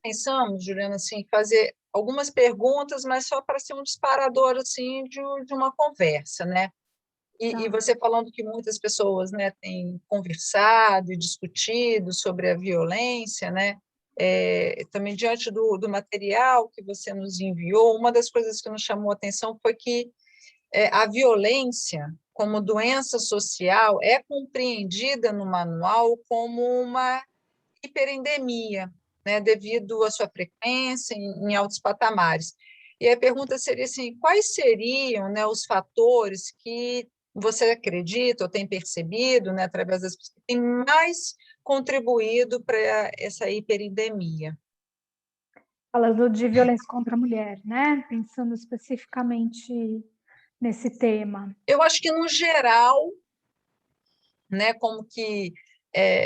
pensamos, Juliana, assim, fazer algumas perguntas, mas só para ser um disparador assim de uma conversa, né? E Tá. você falando que muitas pessoas, né, têm conversado e discutido sobre a violência, né? Também diante do material que você nos enviou, uma das coisas que nos chamou a atenção foi que a violência, como doença social, é compreendida no manual como uma hiperendemia, né, devido à sua frequência em altos patamares. E a pergunta seria assim, quais seriam, né, os fatores que você acredita ou tem percebido, né, através das pesquisas, que têm mais contribuído para essa hiperendemia? Falando de violência contra a mulher, né? Pensando especificamente nesse tema. Eu acho que, no geral, né, como que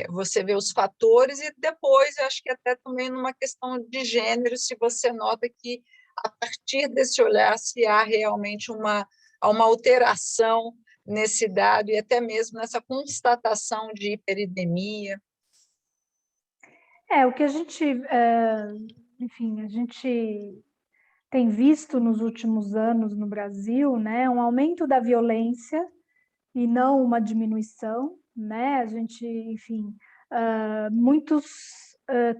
você vê os fatores, e depois, eu acho que até também numa questão de gênero, se você nota que, a partir desse olhar, se há realmente uma alteração nesse dado e até mesmo nessa constatação de hiperidemia. O que a gente, enfim, a gente tem visto nos últimos anos no Brasil, né, um aumento da violência e não uma diminuição, né? A gente, enfim, muitos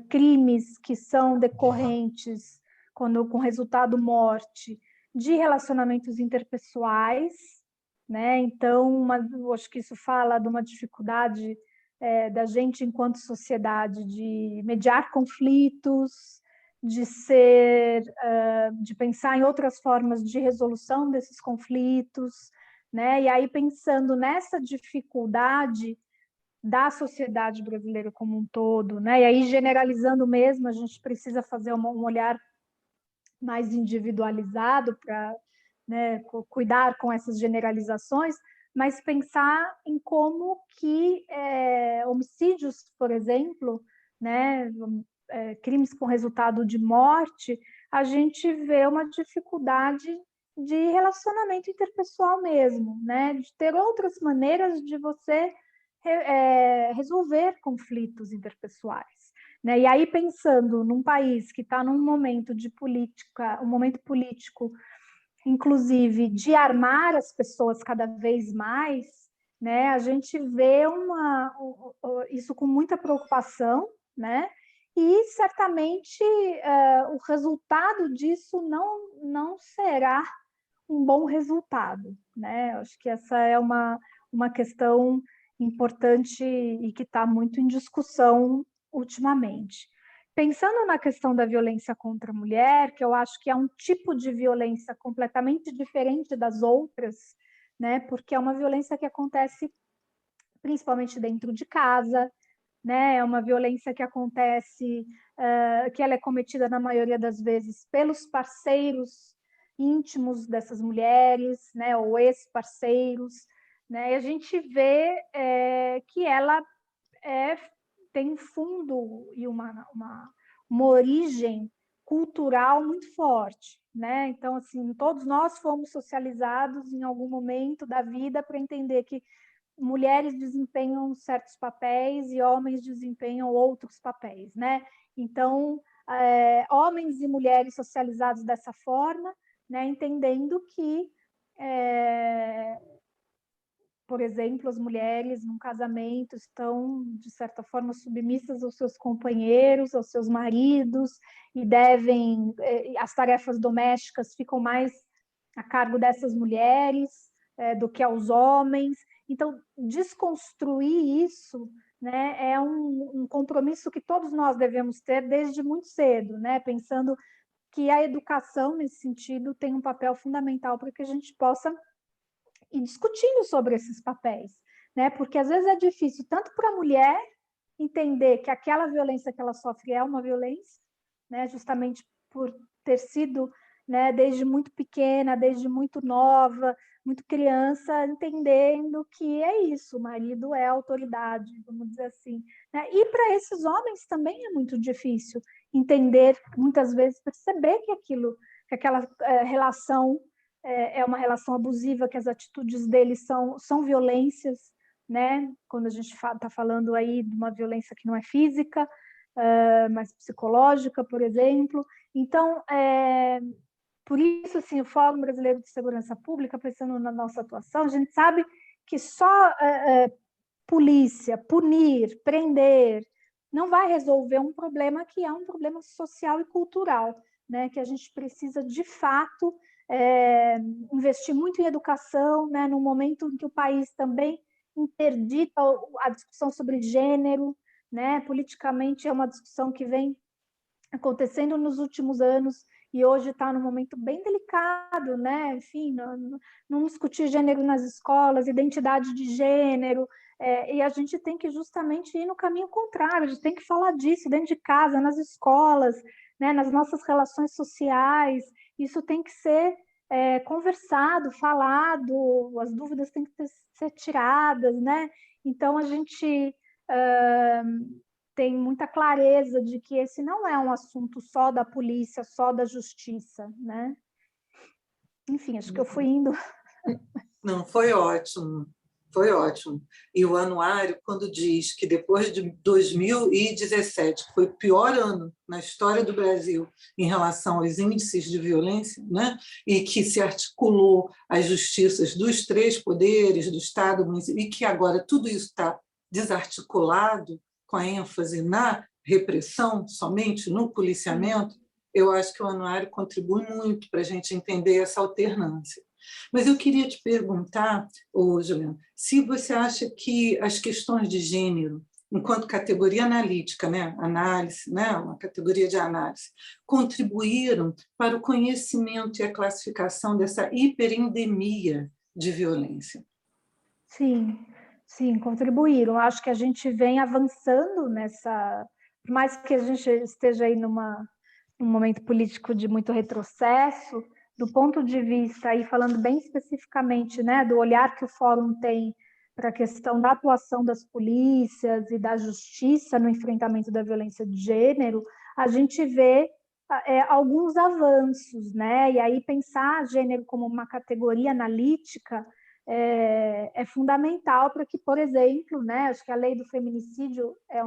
crimes que são decorrentes com resultado morte de relacionamentos interpessoais, né? Então, eu acho que isso fala de uma dificuldade da gente, enquanto sociedade, de mediar conflitos, de pensar em outras formas de resolução desses conflitos, né? E aí, pensando nessa dificuldade da sociedade brasileira como um todo, né? E aí, generalizando mesmo, a gente precisa fazer um olhar mais individualizado para, né, cuidar com essas generalizações, mas pensar em como que homicídios, por exemplo, né, crimes com resultado de morte, a gente vê uma dificuldade de relacionamento interpessoal mesmo, né, de ter outras maneiras de você resolver conflitos interpessoais. Né? E aí, pensando num país que está num momento de política, um momento político, inclusive, de armar as pessoas cada vez mais, né? A gente vê isso com muita preocupação, né? E certamente o resultado disso não será um bom resultado, né? Acho que essa é uma questão importante e que está muito em discussão ultimamente. Pensando na questão da violência contra a mulher, que eu acho que é um tipo de violência completamente diferente das outras, né? Porque é uma violência que acontece principalmente dentro de casa, né? É uma violência que acontece, que ela é cometida na maioria das vezes pelos parceiros íntimos dessas mulheres, né? Ou ex-parceiros, né? E a gente vê que ela é, tem um fundo e uma origem cultural muito forte, né? Então, assim, todos nós fomos socializados em algum momento da vida para entender que mulheres desempenham certos papéis e homens desempenham outros papéis, né? Então, homens e mulheres socializados dessa forma, né? Entendendo que por exemplo, as mulheres num casamento estão, de certa forma, submissas aos seus companheiros, aos seus maridos, e as tarefas domésticas ficam mais a cargo dessas mulheres do que aos homens. Então, desconstruir isso, né, é um compromisso que todos nós devemos ter desde muito cedo, né, pensando que a educação, nesse sentido, tem um papel fundamental para que a gente possa e discutindo sobre esses papéis, né? Porque às vezes é difícil tanto para a mulher entender que aquela violência que ela sofre é uma violência, né? Justamente por ter sido, né, desde muito pequena, desde muito nova, muito criança, entendendo que é isso, o marido é autoridade, vamos dizer assim, né? E para esses homens também é muito difícil entender, muitas vezes perceber que aquela relação é uma relação abusiva, que as atitudes deles são violências, né? Quando a gente está falando aí de uma violência que não é física, mais psicológica, por exemplo. Então, por isso, assim, o Fórum Brasileiro de Segurança Pública, pensando na nossa atuação, a gente sabe que só polícia, punir, prender, não vai resolver um problema que é um problema social e cultural, né? Que a gente precisa, de fato, investir muito em educação, né? No momento em que o país também interdita a discussão sobre gênero, né? Politicamente é uma discussão que vem acontecendo nos últimos anos e hoje está num momento bem delicado, né? Enfim, não discutir gênero nas escolas, identidade de gênero, e a gente tem que justamente ir no caminho contrário, a gente tem que falar disso dentro de casa, nas escolas, né? Nas nossas relações sociais, isso tem que ser conversado, falado, as dúvidas têm que ser tiradas, né? Então, a gente tem muita clareza de que esse não é um assunto só da polícia, só da justiça, né? Enfim, acho que eu fui indo... Não, foi ótimo, foi ótimo. E o anuário, quando diz que depois de 2017, que foi o pior ano na história do Brasil em relação aos índices de violência, né? E que se articulou as justiças dos 3 poderes, do Estado, do município, e que agora tudo isso está desarticulado, com a ênfase na repressão, somente no policiamento, eu acho que o anuário contribui muito para a gente entender essa alternância. Mas eu queria te perguntar, Juliana, se você acha que as questões de gênero, enquanto categoria analítica, né, análise, né, uma categoria de análise, contribuíram para o conhecimento e a classificação dessa hiperendemia de violência. Sim, contribuíram. Acho que a gente vem avançando nessa... Por mais que a gente esteja aí num momento político de muito retrocesso, do ponto de vista, aí falando bem especificamente, né, do olhar que o Fórum tem para a questão da atuação das polícias e da justiça no enfrentamento da violência de gênero, a gente vê alguns avanços, né? E aí pensar gênero como uma categoria analítica é fundamental para que, por exemplo, né, acho que a lei do feminicídio é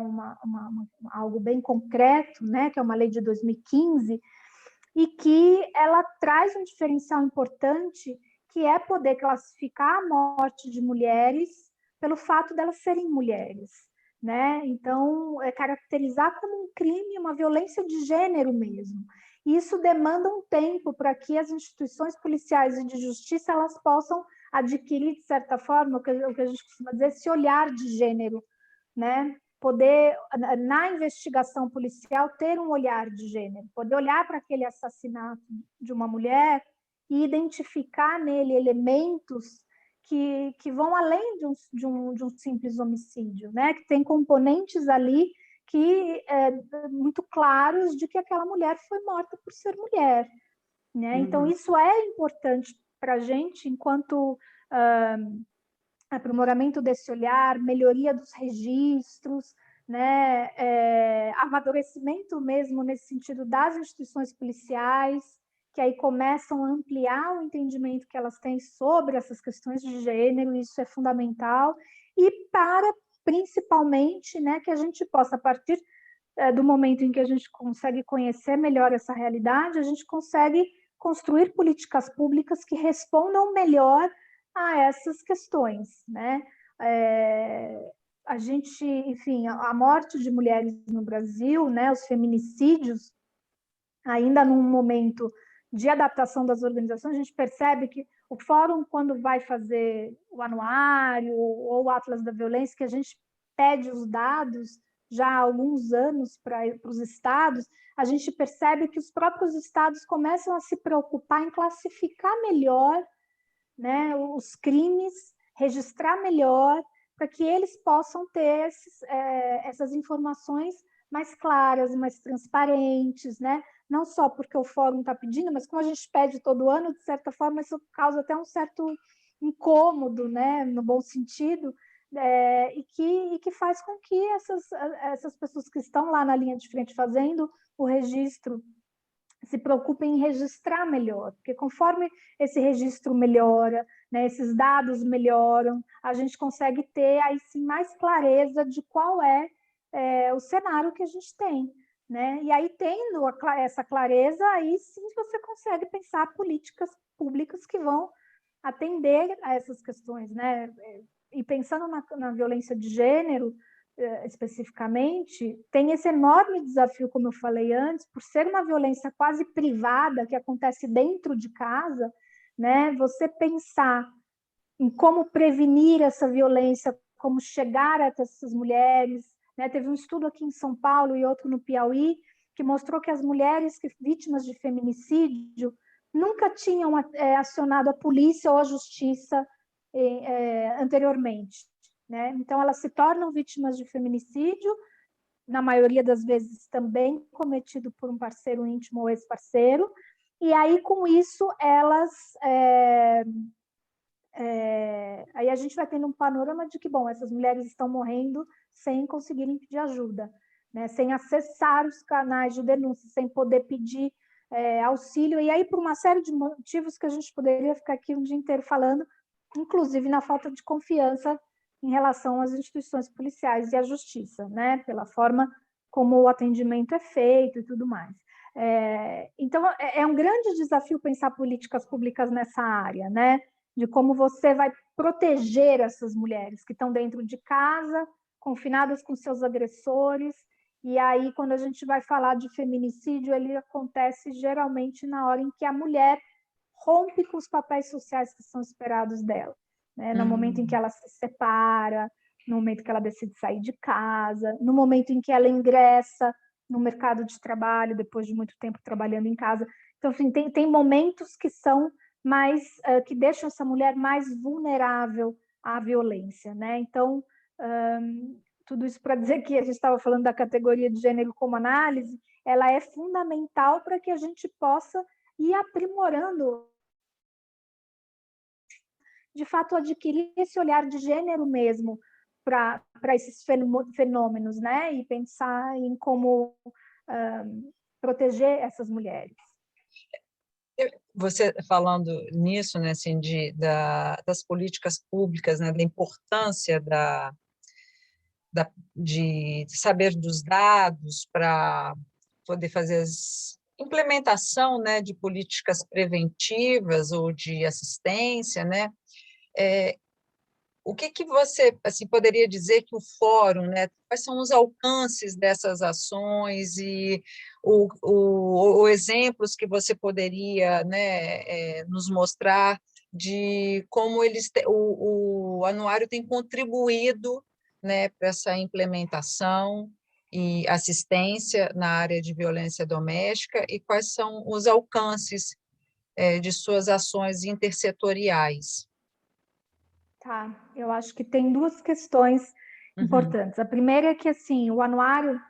algo bem concreto, né, que é uma lei de 2015, e que ela traz um diferencial importante, que é poder classificar a morte de mulheres pelo fato delas serem mulheres, né? Então, caracterizar como um crime, uma violência de gênero mesmo. Isso demanda um tempo para que as instituições policiais e de justiça elas possam adquirir, de certa forma, o que a gente costuma dizer, esse olhar de gênero, né? Poder, na investigação policial, ter um olhar de gênero, poder olhar para aquele assassinato de uma mulher e identificar nele elementos que vão além de um simples homicídio, né? Que tem componentes ali que muito claros de que aquela mulher foi morta por ser mulher, né? Então, isso é importante para a gente, enquanto aprimoramento desse olhar, melhoria dos registros, né? Amadurecimento mesmo nesse sentido das instituições policiais, que aí começam a ampliar o entendimento que elas têm sobre essas questões de gênero, isso é fundamental, e para, principalmente, né, que a gente possa, a partir do momento em que a gente consegue conhecer melhor essa realidade, a gente consegue construir políticas públicas que respondam melhor a essas questões, né? A gente, enfim, a morte de mulheres no Brasil, né, os feminicídios, ainda num momento de adaptação das organizações, a gente percebe que o Fórum, quando vai fazer o anuário ou o Atlas da Violência, que a gente pede os dados já há alguns anos para os estados, a gente percebe que os próprios estados começam a se preocupar em classificar melhor, né, os crimes, registrar melhor, para que eles possam ter essas informações mais claras, mais transparentes, né? Não só porque o Fórum está pedindo, mas como a gente pede todo ano, de certa forma, isso causa até um certo incômodo, né? No bom sentido, e que faz com que essas pessoas que estão lá na linha de frente fazendo o registro se preocupem em registrar melhor, porque conforme esse registro melhora, né, esses dados melhoram, a gente consegue ter aí sim mais clareza de qual é o cenário que a gente tem, né? E aí, tendo essa clareza, aí sim você consegue pensar políticas públicas que vão atender a essas questões, né? E pensando na violência de gênero, especificamente, tem esse enorme desafio, como eu falei antes, por ser uma violência quase privada, que acontece dentro de casa, né? Você pensar em como prevenir essa violência, como chegar até essas mulheres, né? Teve um estudo aqui em São Paulo e outro no Piauí, que mostrou que as mulheres vítimas de feminicídio nunca tinham acionado a polícia ou a justiça anteriormente, né? Então, elas se tornam vítimas de feminicídio, na maioria das vezes também cometido por um parceiro íntimo ou ex-parceiro, e aí, com isso, elas... aí a gente vai tendo um panorama de que, bom, essas mulheres estão morrendo sem conseguirem pedir ajuda, né? Sem acessar os canais de denúncia, sem poder pedir auxílio, e aí por uma série de motivos que a gente poderia ficar aqui um dia inteiro falando, inclusive na falta de confiança em relação às instituições policiais e à justiça, né? Pela forma como o atendimento é feito e tudo mais. Então, é um grande desafio pensar políticas públicas nessa área, né? De como você vai proteger essas mulheres que estão dentro de casa, confinadas com seus agressores. E aí, quando a gente vai falar de feminicídio, ele acontece geralmente na hora em que a mulher rompe com os papéis sociais que são esperados dela, né? No momento em que ela se separa, no momento que ela decide sair de casa, no momento em que ela ingressa no mercado de trabalho, depois de muito tempo trabalhando em casa. Então, assim, tem momentos que são que deixam essa mulher mais vulnerável à violência, né? Então, tudo isso para dizer que a gente estava falando da categoria de gênero como análise, ela é fundamental para que a gente possa ir aprimorando, de fato, adquirir esse olhar de gênero mesmo para esses fenômenos, né? E pensar em como proteger essas mulheres. Você falando nisso, né, assim, das políticas públicas, né, da importância de saber dos dados para poder fazer a implementação, né, de políticas preventivas ou de assistência, né? O que você assim poderia dizer que o fórum, né? Quais são os alcances dessas ações e os exemplos que você poderia, né, nos mostrar de como o anuário tem contribuído, né, para essa implementação e assistência na área de violência doméstica e quais são os alcances de suas ações intersetoriais? Tá, eu acho que tem duas questões importantes. A primeira é que, assim, o anuário,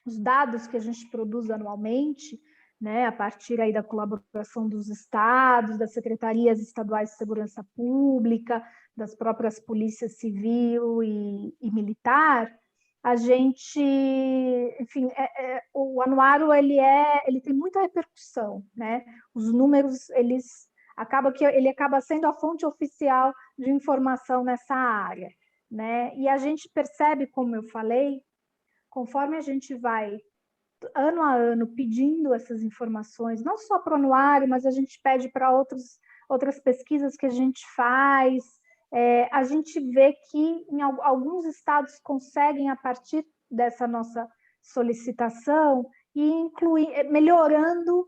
os dados que a gente produz anualmente, né, a partir aí da colaboração dos estados, das secretarias estaduais de segurança pública, das próprias polícias civil e militar, a gente, enfim, o anuário ele tem muita repercussão, né? Os números ele acaba sendo a fonte oficial de informação nessa área, né? E a gente percebe, como eu falei, conforme a gente vai ano a ano pedindo essas informações, não só para o anuário, mas a gente pede para outras pesquisas que a gente faz, a gente vê que em alguns estados conseguem, a partir dessa nossa solicitação, e melhorando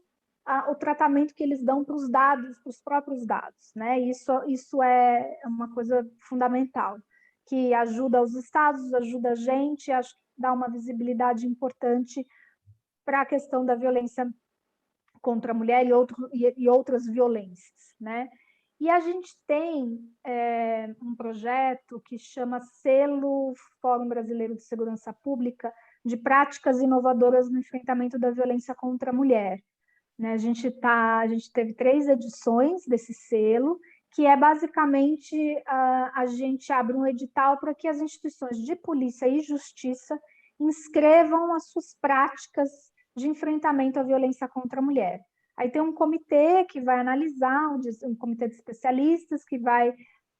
o tratamento que eles dão para os dados, para os próprios dados, né? Isso é uma coisa fundamental, que ajuda os estados, ajuda a gente, acho que dá uma visibilidade importante para a questão da violência contra a mulher e outras violências, né? E a gente tem um projeto que chama Selo Fórum Brasileiro de Segurança Pública de práticas inovadoras no enfrentamento da violência contra a mulher. Né? A gente teve 3 edições desse selo, que é basicamente a gente abre um edital para que as instituições de polícia e justiça inscrevam as suas práticas de enfrentamento à violência contra a mulher. Aí tem um comitê que vai analisar, um comitê de especialistas que vai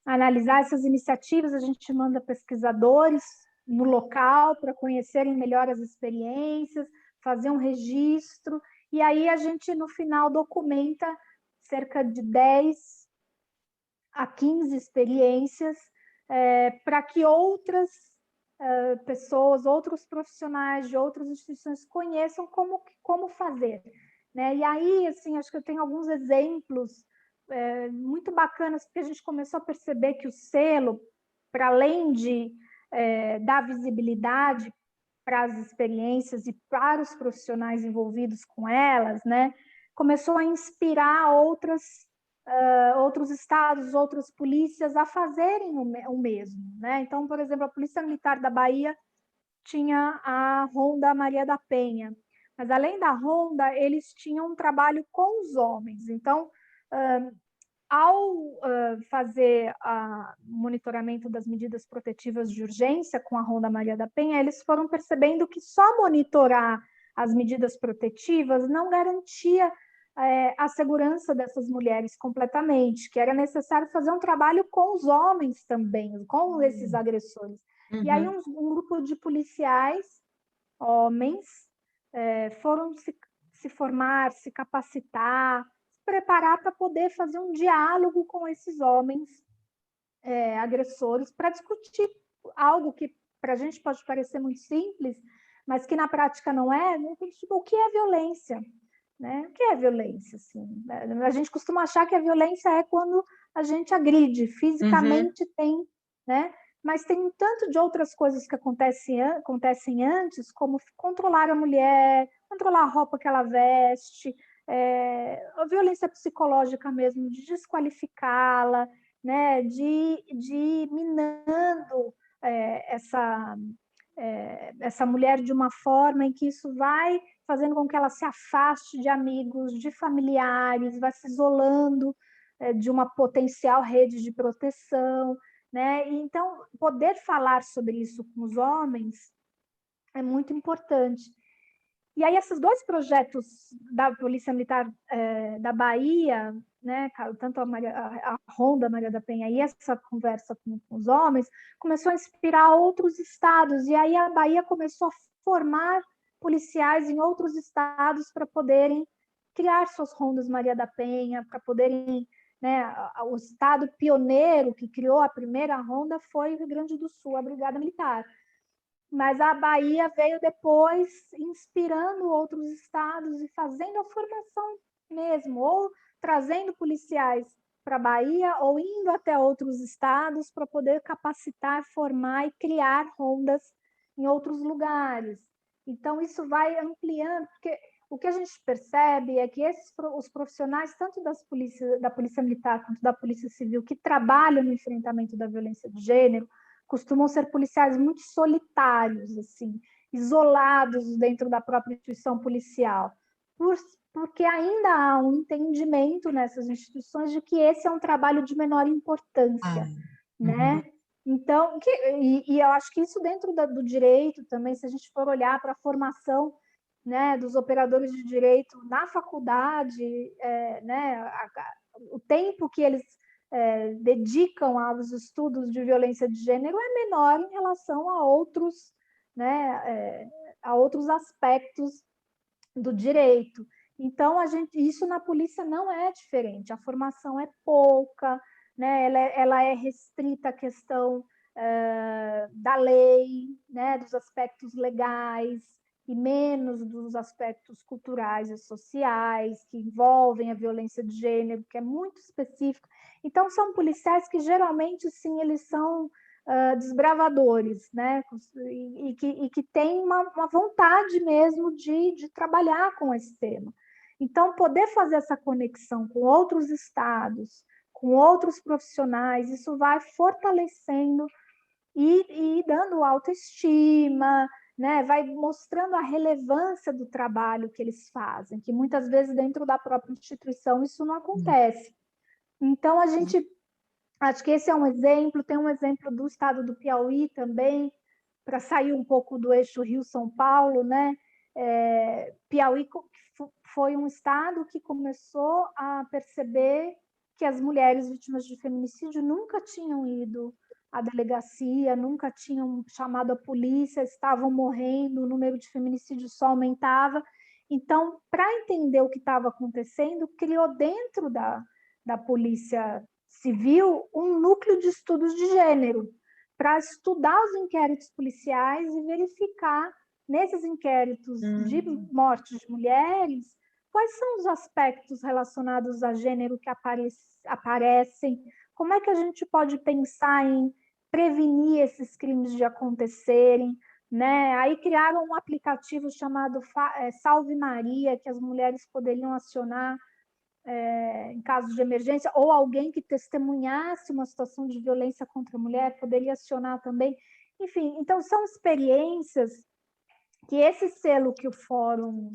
analisar essas iniciativas, a gente manda pesquisadores no local para conhecerem melhor as experiências, fazer um registro, e aí a gente, no final, documenta cerca de 10 a 15 experiências para que outras pessoas, outros profissionais de outras instituições conheçam como fazer. Né? E aí, assim, acho que eu tenho alguns exemplos muito bacanas, porque a gente começou a perceber que o selo, para além de dar visibilidade para as experiências e para os profissionais envolvidos com elas, né, começou a inspirar outros estados, outras polícias a fazerem o mesmo. Né? Então, por exemplo, a Polícia Militar da Bahia tinha a Ronda Maria da Penha, mas além da ronda, eles tinham um trabalho com os homens. Então, ao fazer o monitoramento das medidas protetivas de urgência com a Ronda Maria da Penha, eles foram percebendo que só monitorar as medidas protetivas não garantia a segurança dessas mulheres completamente, que era necessário fazer um trabalho com os homens também, com esses agressores. E aí um grupo de policiais, homens, foram se formar, se capacitar, preparar para poder fazer um diálogo com esses homens agressores para discutir algo que para a gente pode parecer muito simples, mas que na prática não é, tipo, o que é violência? Né? O que é violência? Assim? A gente costuma achar que a violência é quando a gente agride, fisicamente tem, né? Mas tem um tanto de outras coisas que acontecem antes, como controlar a mulher, controlar a roupa que ela veste, a violência psicológica mesmo, de desqualificá-la, né, de ir minando essa mulher de uma forma em que isso vai fazendo com que ela se afaste de amigos, de familiares, vai se isolando de uma potencial rede de proteção. Né? Então, poder falar sobre isso com os homens é muito importante. E aí, esses dois projetos da Polícia Militar da Bahia, né, tanto a Ronda Maria da Penha e essa conversa com os homens, começou a inspirar outros estados. E aí a Bahia começou a formar policiais em outros estados para poderem criar suas Rondas Maria da Penha, para poderem... Né, o estado pioneiro que criou a primeira ronda foi o Rio Grande do Sul, a Brigada Militar. Mas a Bahia veio depois, inspirando outros estados e fazendo a formação mesmo, ou trazendo policiais para a Bahia, ou indo até outros estados para poder capacitar, formar e criar rondas em outros lugares. Então, isso vai ampliando, porque o que a gente percebe é que os profissionais, tanto da Polícia Militar quanto da Polícia Civil, que trabalham no enfrentamento da violência de gênero, costumam ser policiais muito solitários, assim, isolados dentro da própria instituição policial, porque ainda há um entendimento nessas instituições de que esse é um trabalho de menor importância, né? Então, e eu acho que isso dentro do direito também, se a gente for olhar para a formação, né, dos operadores de direito na faculdade, né, o tempo que eles dedicam aos estudos de violência de gênero é menor em relação a outros, né, a outros aspectos do direito. Então, isso na polícia não é diferente, a formação é pouca, né, ela é restrita à questão da lei, né, dos aspectos legais, e menos dos aspectos culturais e sociais, que envolvem a violência de gênero, que é muito específico. Então, são policiais que, geralmente, sim, eles são desbravadores, né? E que têm uma vontade mesmo de trabalhar com esse tema. Então, poder fazer essa conexão com outros estados, com outros profissionais, isso vai fortalecendo e dando autoestima, né, vai mostrando a relevância do trabalho que eles fazem, que muitas vezes dentro da própria instituição isso não acontece. Então, acho que esse é um exemplo, tem um exemplo do estado do Piauí também, para sair um pouco do eixo Rio-São Paulo, né? Piauí foi um estado que começou a perceber que as mulheres vítimas de feminicídio nunca tinham ido à delegacia, nunca tinham chamado a polícia, estavam morrendo, o número de feminicídios só aumentava. Então, para entender o que estava acontecendo, criou dentro da Polícia Civil um núcleo de estudos de gênero, para estudar os inquéritos policiais e verificar, nesses inquéritos de mortes de mulheres, quais são os aspectos relacionados a gênero que aparecem, como é que a gente pode pensar em prevenir esses crimes de acontecerem, né? Aí criaram um aplicativo chamado Salve Maria, que as mulheres poderiam acionar em casos de emergência, ou alguém que testemunhasse uma situação de violência contra a mulher poderia acionar também. Enfim, então são experiências que esse selo que o Fórum,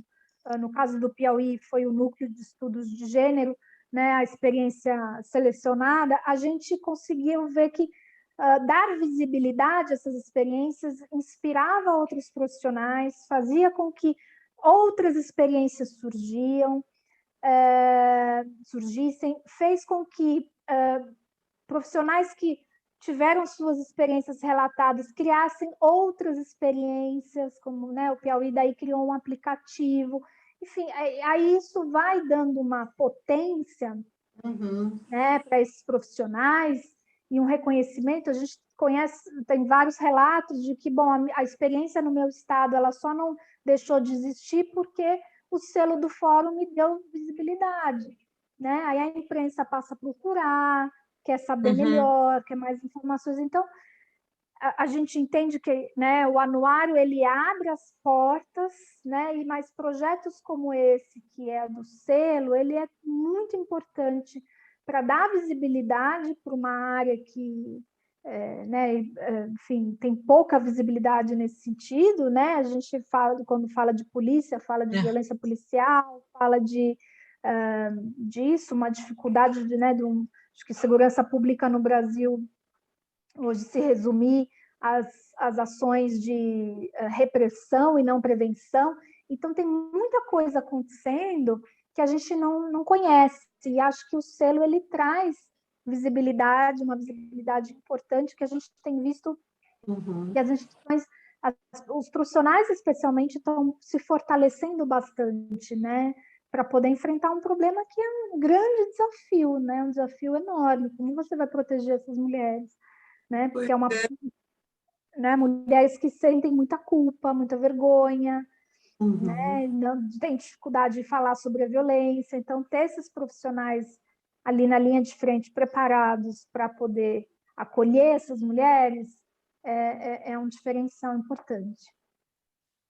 no caso do Piauí, foi o Núcleo de Estudos de Gênero, né, a experiência selecionada, a gente conseguiu ver que dar visibilidade a essas experiências inspirava outros profissionais, fazia com que outras experiências surgissem, fez com que profissionais que tiveram suas experiências relatadas criassem outras experiências, como, né, o Piauí daí criou um aplicativo. Enfim, aí isso vai dando uma potência, né, para esses profissionais e um reconhecimento. A gente tem vários relatos de que, bom, a experiência no meu estado ela só não deixou de existir porque o selo do Fórum me deu visibilidade, né? Aí a imprensa passa a procurar, quer saber melhor, quer mais informações. Então, a gente entende que, né, o anuário ele abre as portas, né, e mais projetos como esse, que é do selo, ele é muito importante para dar visibilidade para uma área que, né, enfim, tem pouca visibilidade nesse sentido, né? A gente fala, quando fala de polícia, fala de violência policial, fala disso, uma dificuldade né, acho que segurança pública no Brasil hoje se resumir às ações de repressão e não prevenção. Então, tem muita coisa acontecendo que a gente não conhece, e acho que o selo ele traz visibilidade, uma visibilidade importante que a gente tem visto que as instituições, os profissionais especialmente, estão se fortalecendo bastante, né, para poder enfrentar um problema que é um grande desafio, né, um desafio enorme. Como você vai proteger essas mulheres? Né? Porque né, mulheres que sentem muita culpa, muita vergonha, né? Não tem dificuldade de falar sobre a violência. Então, ter esses profissionais ali na linha de frente, preparados para poder acolher essas mulheres, é um diferencial importante.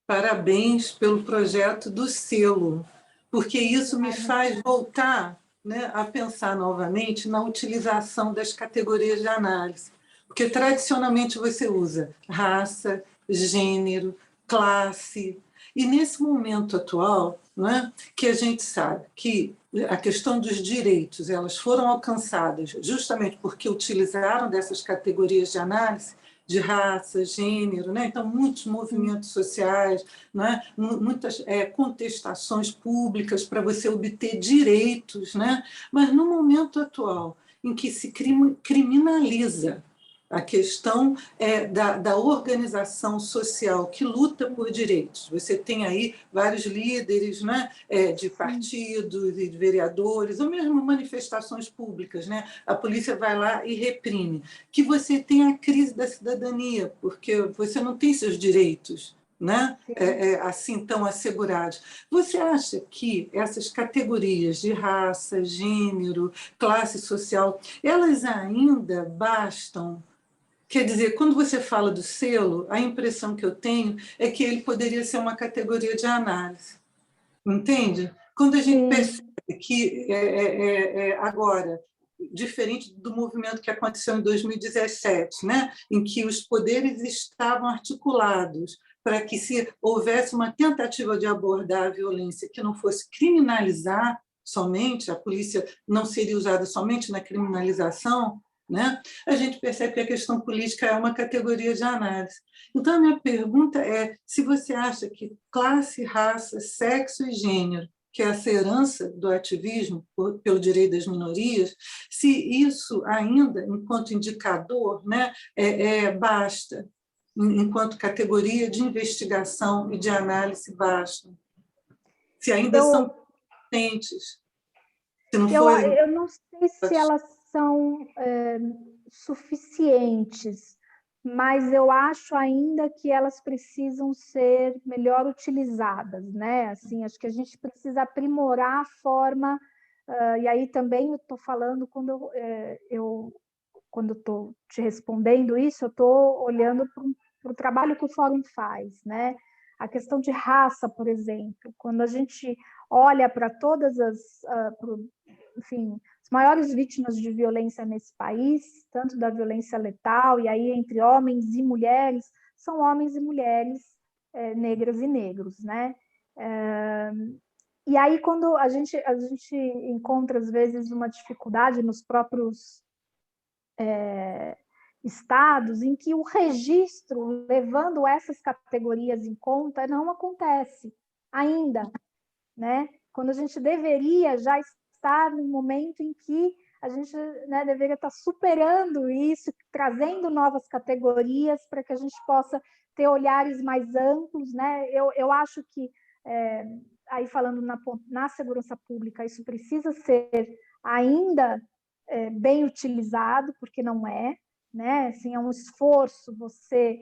Parabéns pelo projeto do selo, porque isso me faz voltar, né, a pensar novamente na utilização das categorias de análise. Porque, tradicionalmente, você usa raça, gênero, classe. E, nesse momento atual, né, que a gente sabe que a questão dos direitos elas foram alcançadas justamente porque utilizaram dessas categorias de análise, de raça, gênero, né? Então, muitos movimentos sociais, né? Muitas contestações públicas para você obter direitos, né? Mas, no momento atual, em que se criminaliza a questão da organização social que luta por direitos. Você tem aí vários líderes, né, de partidos e de vereadores, ou mesmo manifestações públicas, né? A polícia vai lá e reprime. Que você tem a crise da cidadania, porque você não tem seus direitos, né? Assim tão assegurados. Você acha que essas categorias de raça, gênero, classe social, elas ainda bastam? Quer dizer, quando você fala do selo, a impressão que eu tenho é que ele poderia ser uma categoria de análise. Entende? Quando a gente percebe que agora, diferente do movimento que aconteceu em 2017, né, em que os poderes estavam articulados para que, se houvesse uma tentativa de abordar a violência que não fosse criminalizar somente, a polícia não seria usada somente na criminalização, né? A gente percebe que a questão política é uma categoria de análise. Então, a minha pergunta é se você acha que classe, raça, sexo e gênero, que é essa herança do ativismo pelo direito das minorias, se isso ainda, enquanto indicador, né, basta, enquanto categoria de investigação e de análise basta. Se ainda são potentes. Se não for... eu não sei se elas são suficientes, mas eu acho ainda que elas precisam ser melhor utilizadas, né? Assim, acho que a gente precisa aprimorar a forma, e aí também eu estou falando quando quando estou te respondendo isso, eu estou olhando para o trabalho que o Fórum faz, né? A questão de raça, por exemplo, quando a gente olha para todas enfim, as maiores vítimas de violência nesse país, tanto da violência letal, e aí entre homens e mulheres, são homens e mulheres negras e negros, né? E aí, quando a gente encontra, às vezes, uma dificuldade nos próprios estados em que o registro, levando essas categorias em conta, não acontece ainda, né? Quando a gente deveria já estar no momento em que a gente, né, deveria estar superando isso, trazendo novas categorias para que a gente possa ter olhares mais amplos, né? Eu acho que, aí falando na segurança pública, isso precisa ser ainda bem utilizado, porque não é, né? Assim, é um esforço você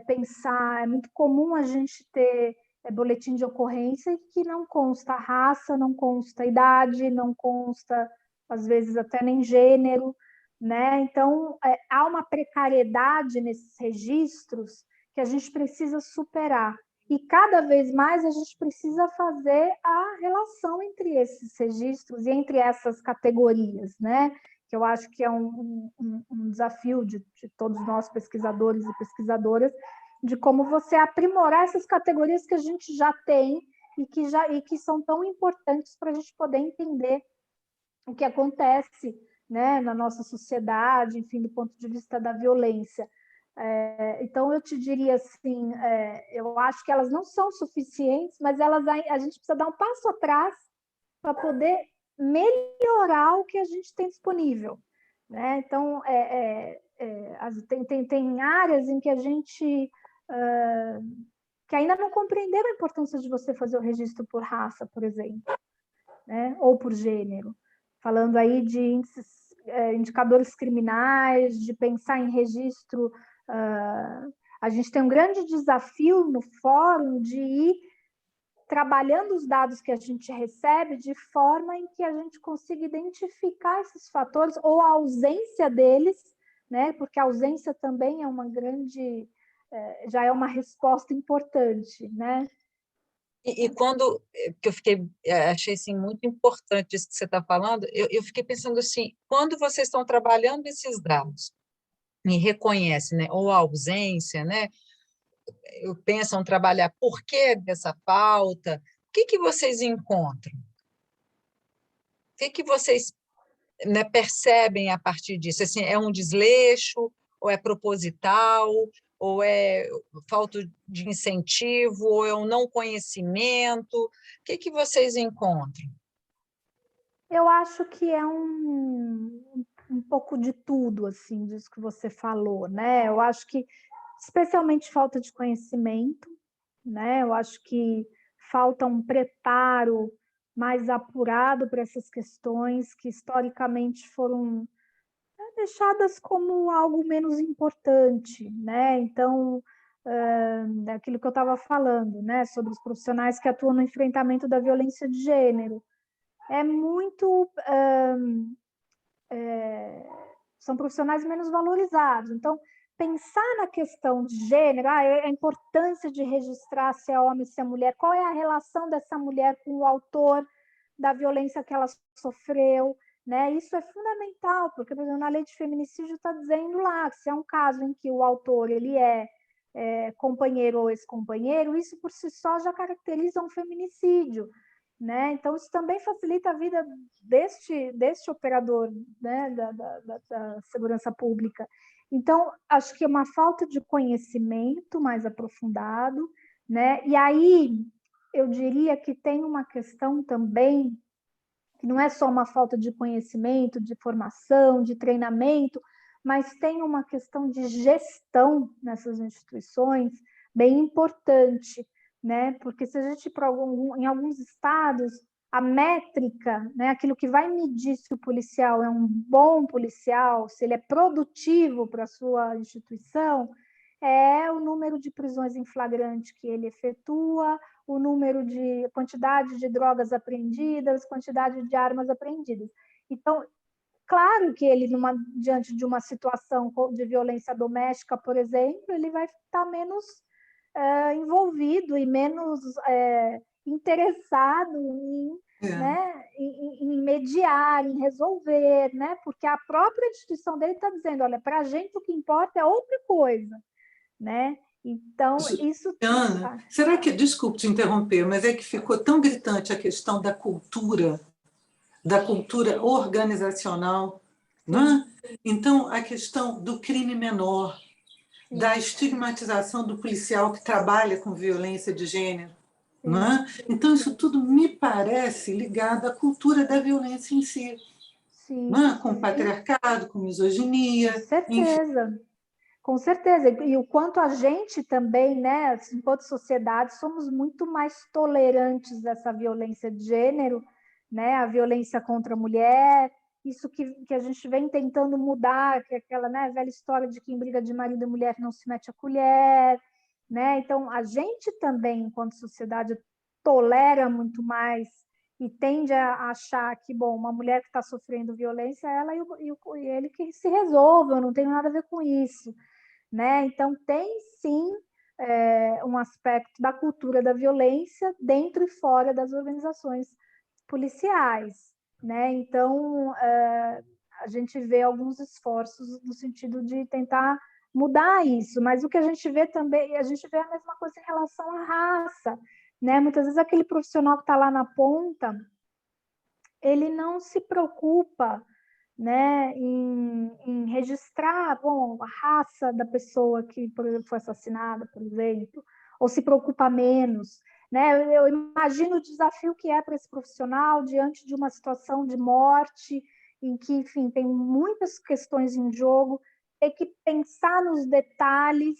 pensar, é muito comum a gente ter boletim de ocorrência que não consta raça, não consta idade, não consta, às vezes, até nem gênero, né? Então, há uma precariedade nesses registros que a gente precisa superar. E cada vez mais a gente precisa fazer a relação entre esses registros e entre essas categorias, né? Que eu acho que é um desafio de todos nós, pesquisadores e pesquisadoras, de como você aprimorar essas categorias que a gente já tem e que são tão importantes para a gente poder entender o que acontece, né, na nossa sociedade, enfim, do ponto de vista da violência. Então, eu te diria assim, eu acho que elas não são suficientes, mas a gente precisa dar um passo atrás para poder melhorar o que a gente tem disponível, né? Então, tem áreas em que a gente que ainda não compreenderam a importância de você fazer o registro por raça, por exemplo, né? Ou por gênero, falando aí de indicadores criminais, de pensar em registro. A gente tem um grande desafio no fórum de ir trabalhando os dados que a gente recebe de forma em que a gente consiga identificar esses fatores ou a ausência deles, né? Porque a ausência também é uma grande, já é uma resposta importante, né? E quando que eu fiquei, achei assim, muito importante isso que você está falando, eu fiquei pensando assim, quando vocês estão trabalhando esses dados e reconhecem, né, ou a ausência, né, pensam trabalhar por que dessa falta, o que vocês encontram? O que vocês, né, percebem a partir disso? Assim, é um desleixo, ou é proposital, ou é falta de incentivo, ou é um não conhecimento? O que vocês encontram? Eu acho que é um pouco de tudo, assim, disso que você falou, né? Eu acho que, especialmente, falta de conhecimento, né? Eu acho que falta um preparo mais apurado para essas questões que, historicamente, foram deixadas como algo menos importante, né? Então, é aquilo que eu estava falando, né? Sobre os profissionais que atuam no enfrentamento da violência de gênero. É muito... são profissionais menos valorizados. Então, pensar na questão de gênero, a importância de registrar se é homem, se é mulher, qual é a relação dessa mulher com o autor da violência que ela sofreu, né? Isso é fundamental, porque, por exemplo, na lei de feminicídio está dizendo lá que se é um caso em que o autor ele é companheiro ou ex-companheiro, isso por si só já caracteriza um feminicídio, né? Então, isso também facilita a vida deste operador, né, da segurança pública. Então, acho que é uma falta de conhecimento mais aprofundado, né? E aí, eu diria que tem uma questão também, que não é só uma falta de conhecimento, de formação, de treinamento, mas tem uma questão de gestão nessas instituições bem importante, né? Porque se a gente, em alguns estados, a métrica, né, aquilo que vai medir se o policial é um bom policial, se ele é produtivo para a sua instituição, é o número de prisões em flagrante que ele efetua, o número de quantidade de drogas apreendidas, quantidade de armas apreendidas. Então, claro que ele, diante de uma situação de violência doméstica, por exemplo, ele vai estar menos envolvido e menos interessado né, em mediar, em resolver, né? Porque a própria instituição dele está dizendo, olha, para a gente o que importa é outra coisa, né? Então, isso... Ana, será que, desculpe te interromper, mas é que ficou tão gritante a questão da cultura organizacional, né? Então, a questão do crime menor, da estigmatização do policial que trabalha com violência de gênero. Né? Então, isso tudo me parece ligado à cultura da violência em si, né? Com o patriarcado, com misoginia. Com certeza. Enfim. Com certeza. E o quanto a gente também, né, enquanto sociedade, somos muito mais tolerantes dessa violência de gênero, né, a violência contra a mulher, isso que a gente vem tentando mudar, que é aquela, né, velha história de que em briga de marido e mulher não se mete a colher, né? Então, a gente também, enquanto sociedade, tolera muito mais e tende a achar que, bom, uma mulher que está sofrendo violência, ela e ele que se resolvam, eu não tenho nada a ver com isso, né? Então, tem sim um aspecto da cultura da violência dentro e fora das organizações policiais, né? Então, a gente vê alguns esforços no sentido de tentar mudar isso, mas o que a gente vê também, a gente vê a mesma coisa em relação à raça, né? Muitas vezes aquele profissional que está lá na ponta, ele não se preocupa, né, em registrar, bom, a raça da pessoa que, por exemplo, foi assassinada, por exemplo, ou se preocupa menos, né? Eu imagino o desafio que é para esse profissional diante de uma situação de morte, em que, enfim, tem muitas questões em jogo, ter que pensar nos detalhes,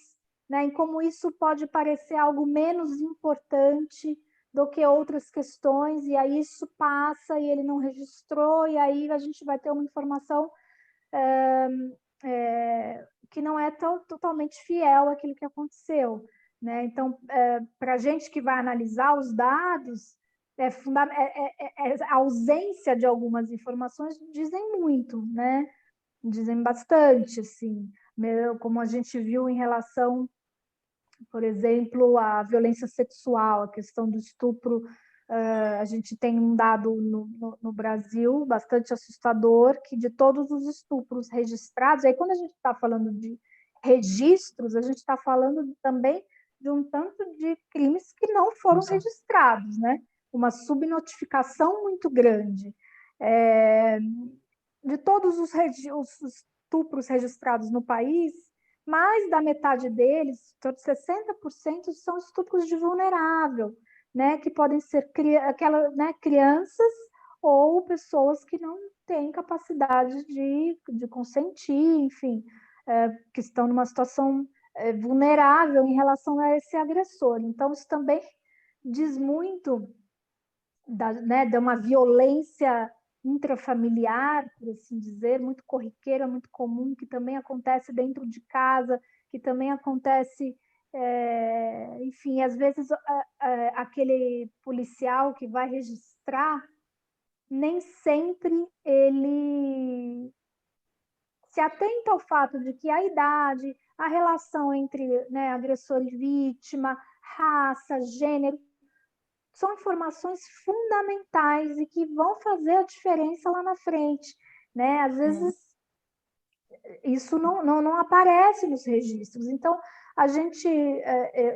né, em como isso pode parecer algo menos importante do que outras questões, e aí isso passa e ele não registrou, e aí a gente vai ter uma informação que não é totalmente fiel àquilo que aconteceu, né? Então, para a gente que vai analisar os dados, a ausência de algumas informações dizem muito, né? Dizem bastante, assim, como a gente viu em relação, por exemplo, à violência sexual, a questão do estupro. A gente tem um dado no Brasil bastante assustador, que de todos os estupros registrados, aí quando a gente está falando de registros, a gente está falando também de um tanto de crimes que não foram registrados, né? Uma subnotificação muito grande. De todos os estupros registrados no país, mais da metade deles, 60%, são estupros de vulnerável, né, que podem ser crianças ou pessoas que não têm capacidade de consentir, enfim, que estão numa situação vulnerável em relação a esse agressor. Então, isso também diz muito de uma violência intrafamiliar, por assim dizer, muito corriqueira, muito comum, que também acontece dentro de casa, que também acontece, enfim, às vezes aquele policial que vai registrar, nem sempre ele se atenta ao fato de que a idade, a relação entre, né, agressor e vítima, raça, gênero, são informações fundamentais e que vão fazer a diferença lá na frente, né? Às vezes isso não aparece nos registros. Então,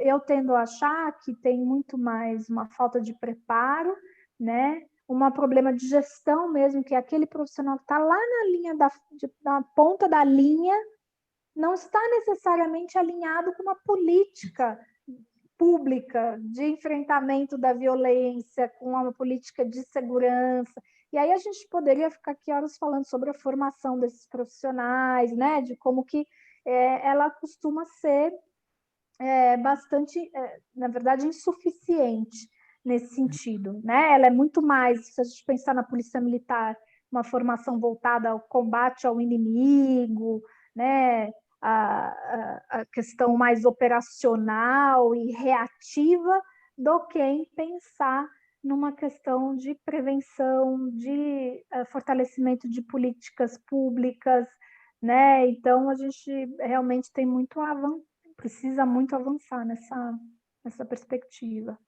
eu tendo a achar que tem muito mais uma falta de preparo, né? Um problema de gestão mesmo, que aquele profissional que está lá na linha na ponta da linha não está necessariamente alinhado com uma política pública de enfrentamento da violência, com uma política de segurança. E aí a gente poderia ficar aqui horas falando sobre a formação desses profissionais, né? De como que ela costuma ser bastante, na verdade, insuficiente nesse sentido, né? Ela é muito mais, se a gente pensar na polícia militar, uma formação voltada ao combate ao inimigo, né? A questão mais operacional e reativa do que em pensar numa questão de prevenção, de fortalecimento de políticas públicas, né? Então, a gente realmente tem muito precisa muito avançar nessa perspectiva.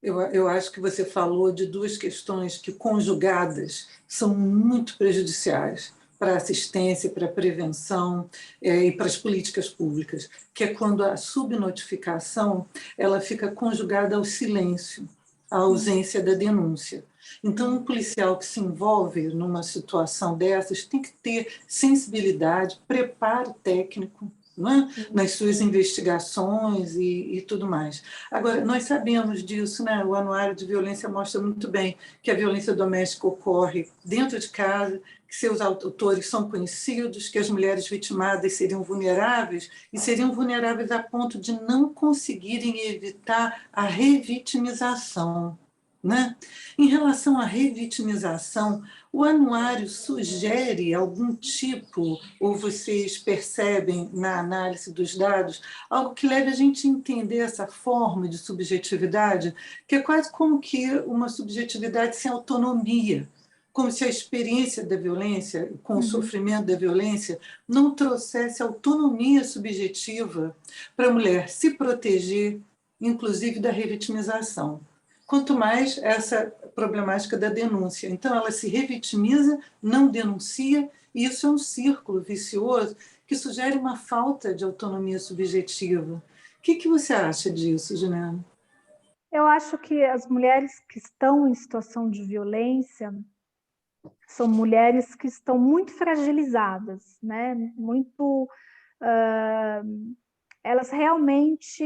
Eu acho que você falou de duas questões que, conjugadas, são muito prejudiciais para a assistência, para a prevenção e para as políticas públicas, que é quando a subnotificação ela fica conjugada ao silêncio, à ausência da denúncia. Então, um policial que se envolve numa situação dessas tem que ter sensibilidade, preparo técnico, não é? Nas suas investigações e tudo mais. Agora, nós sabemos disso, né? O Anuário de Violência mostra muito bem que a violência doméstica ocorre dentro de casa, que seus autores são conhecidos, que as mulheres vitimadas seriam vulneráveis, e seriam vulneráveis a ponto de não conseguirem evitar a revitimização. Né? Em relação à revitimização, o anuário sugere algum tipo, ou vocês percebem na análise dos dados, algo que leve a gente a entender essa forma de subjetividade, que é quase como que uma subjetividade sem autonomia, como se a experiência da violência, com o sofrimento da violência, não trouxesse autonomia subjetiva para a mulher se proteger, inclusive da revitimização. Quanto mais essa problemática da denúncia. Então, ela se revitimiza, não denuncia, e isso é um círculo vicioso que sugere uma falta de autonomia subjetiva. O que você acha disso, Juliana? Eu acho que as mulheres que estão em situação de violência são mulheres que estão muito fragilizadas, né? Muito, elas realmente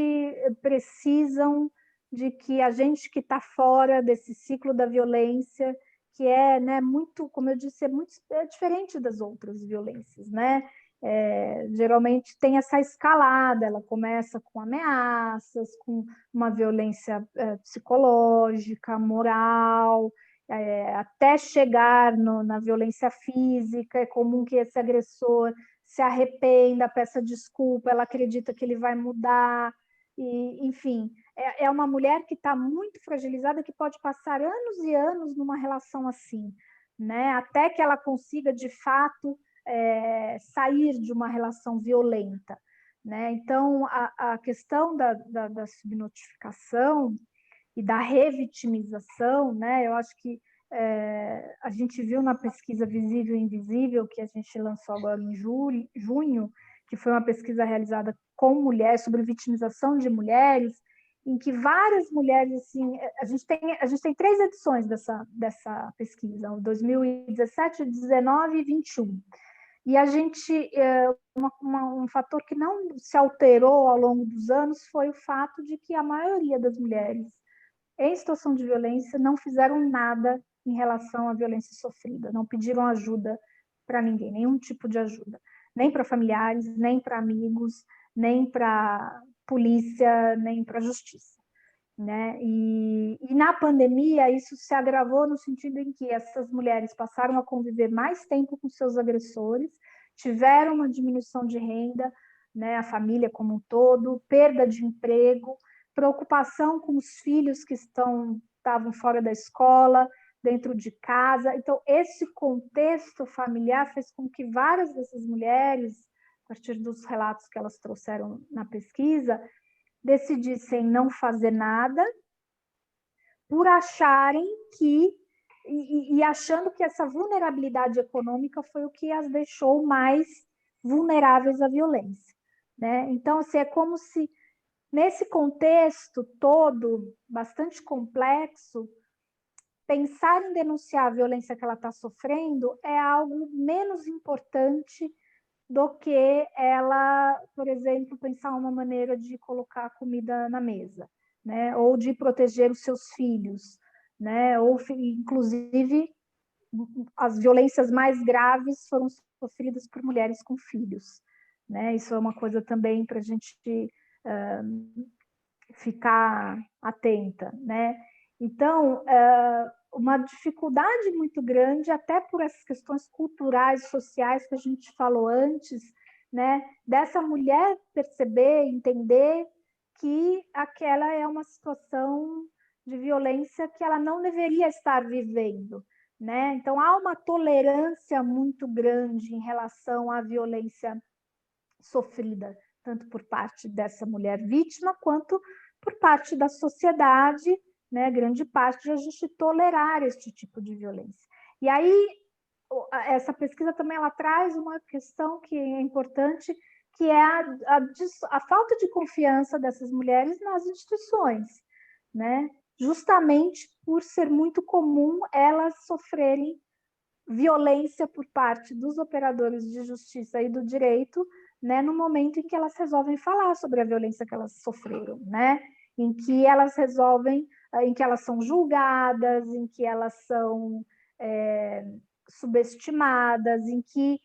precisam de que a gente que está fora desse ciclo da violência, que é, né, muito, como eu disse, é diferente das outras violências, né? Geralmente tem essa escalada, ela começa com ameaças, com uma violência psicológica, moral, até chegar na violência física. É comum que esse agressor se arrependa, peça desculpa, ela acredita que ele vai mudar, e, enfim, é uma mulher que está muito fragilizada, que pode passar anos e anos numa relação assim, né? Até que ela consiga, de fato, sair de uma relação violenta, né? Então, a questão da subnotificação e da revitimização, né? Eu acho que a gente viu na pesquisa Visível e Invisível, que a gente lançou agora em junho, que foi uma pesquisa realizada com mulheres, sobre vitimização de mulheres, em que várias mulheres, assim, a gente tem 3 edições dessa pesquisa, 2017, 19 e 21. E a gente, um fator que não se alterou ao longo dos anos foi o fato de que a maioria das mulheres em situação de violência não fizeram nada em relação à violência sofrida, não pediram ajuda para ninguém, nenhum tipo de ajuda, nem para familiares, nem para amigos, nem para polícia, nem para justiça, né? E na pandemia isso se agravou no sentido em que essas mulheres passaram a conviver mais tempo com seus agressores, tiveram uma diminuição de renda, né? A família como um todo, perda de emprego, preocupação com os filhos que estavam fora da escola, dentro de casa. Então, esse contexto familiar fez com que várias dessas mulheres, a partir dos relatos que elas trouxeram na pesquisa, decidissem não fazer nada por acharem que, e achando que essa vulnerabilidade econômica foi o que as deixou mais vulneráveis à violência, né? Então, assim, é como se nesse contexto todo, bastante complexo, pensar em denunciar a violência que ela está sofrendo é algo menos importante do que ela, por exemplo, pensar uma maneira de colocar comida na mesa, né? Ou de proteger os seus filhos, né? Ou, inclusive, as violências mais graves foram sofridas por mulheres com filhos, né? Isso é uma coisa também para a gente ficar atenta, né? Então, uma dificuldade muito grande, até por essas questões culturais, sociais que a gente falou antes, né? Dessa mulher perceber, entender que aquela é uma situação de violência que ela não deveria estar vivendo, né? Então, há uma tolerância muito grande em relação à violência sofrida, tanto por parte dessa mulher vítima, quanto por parte da sociedade, né, grande parte de a gente tolerar este tipo de violência. E aí, essa pesquisa também ela traz uma questão que é importante, que é a falta de confiança dessas mulheres nas instituições, né? Justamente por ser muito comum elas sofrerem violência por parte dos operadores de justiça e do direito, né, no momento em que elas resolvem falar sobre a violência que elas sofreram, né? Em que elas resolvem, em que elas são julgadas, em que elas são subestimadas, em que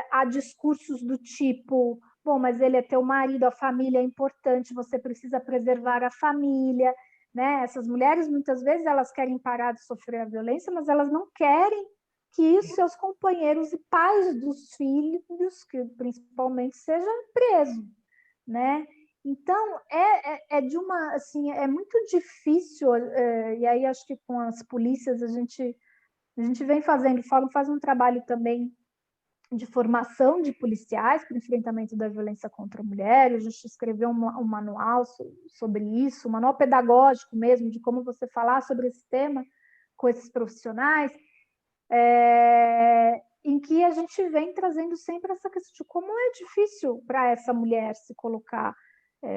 há discursos do tipo, bom, mas ele é teu marido, a família é importante, você precisa preservar a família, né? Essas mulheres, muitas vezes, elas querem parar de sofrer a violência, mas elas não querem que os seus companheiros e pais dos filhos, que principalmente, sejam presos, né? Então, de uma, assim, é muito difícil, e aí acho que com as polícias a gente vem fazendo, o Fórum faz um trabalho também de formação de policiais para o enfrentamento da violência contra a mulher, a gente escreveu um manual sobre isso, um manual pedagógico mesmo, de como você falar sobre esse tema com esses profissionais, em que a gente vem trazendo sempre essa questão de como é difícil para essa mulher se colocar,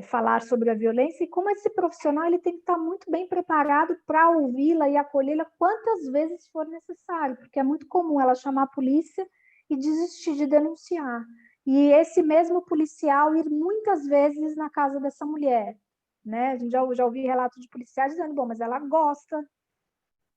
falar sobre a violência, e como esse profissional ele tem que estar muito bem preparado para ouvi-la e acolhê-la quantas vezes for necessário, porque é muito comum ela chamar a polícia e desistir de denunciar. E esse mesmo policial ir muitas vezes na casa dessa mulher, né? A gente já ouvi relatos de policiais dizendo, bom, mas ela gosta,